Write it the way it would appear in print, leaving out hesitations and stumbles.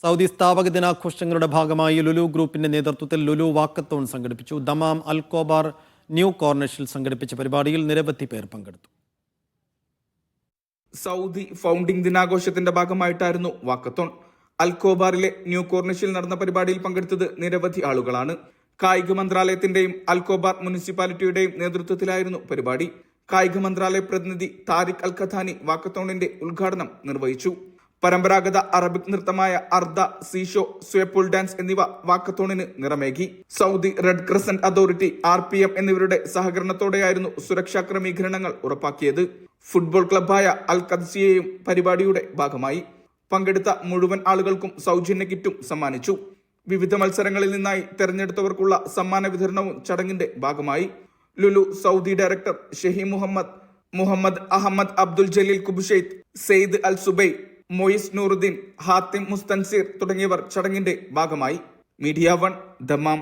Saudi സ്ഥാപക ദിനാഘോഷങ്ങളുടെ ഭാഗമായി ലുലു ഗ്രൂപ്പിന്റെ നേതൃത്വത്തിൽ ലുലു വാക്കത്തോൺ സംഘടിപ്പിച്ചു. ദമാം അൽക്കോബാർ ന്യൂ കോർണിഷിൽ സംഘടിപ്പിച്ച പരിപാടിയിൽ നിരവധി പേർ പങ്കെടുത്തു. സൗദി ഫൗണ്ടിംഗ് ദിനാഘോഷത്തിന്റെ ഭാഗമായിട്ടായിരുന്നു വാക്കത്തോൺ. അൽക്കോബാറിലെ ന്യൂ കോർണിഷിൽ നടന്ന പരിപാടിയിൽ പങ്കെടുത്തത് നിരവധി ആളുകളാണ്. കായിക മന്ത്രാലയത്തിന്റെയും അൽക്കോബാർ മുനിസിപ്പാലിറ്റിയുടെയും നേതൃത്വത്തിലായിരുന്നു പരിപാടി. കായിക മന്ത്രാലയ പ്രതിനിധി താരിഖ് അൽ ഖഥാനി വാക്കത്തോണിന്റെ ഉദ്ഘാടനം നിർവഹിച്ചു. പരമ്പരാഗത അറബിക് നൃത്തമായ അർദ, സീഷോ, സ്വേപ്പുൾ ഡാൻസ് എന്നിവ വാക്കത്തോണിന് നിറമേകി. Saudi Red Crescent Authority, RPM എന്നിവരുടെ സഹകരണത്തോടെയായിരുന്നു സുരക്ഷാ ക്രമീകരണങ്ങൾ ഉറപ്പാക്കിയത്. ഫുട്ബോൾ ക്ലബ്ബായ അൽ ഖദ്സിയയും പരിപാടിയുടെ ഭാഗമായി. പങ്കെടുത്ത മുഴുവൻ ആളുകൾക്കും സൗജന്യ കിറ്റും സമ്മാനിച്ചു. വിവിധ മത്സരങ്ങളിൽ നിന്നായി തെരഞ്ഞെടുത്തവർക്കുള്ള സമ്മാന വിതരണവും ചടങ്ങിന്റെ ഭാഗമായി. ലുലു സൗദി ഡയറക്ടർ ഷെഹി മുഹമ്മദ് അഹമ്മദ് അബ്ദുൽ ജലീൽ കുബുഷെയ്ത്ത്, സെയ്ദ് അൽ സുബൈ, മൊയ്സ് നൂറുദ്ദീൻ, ഹാത്തിം മുസ്തൻസീർ തുടങ്ങിയവർ ചടങ്ങിന്റെ ഭാഗമായി. Media 1 Dammam.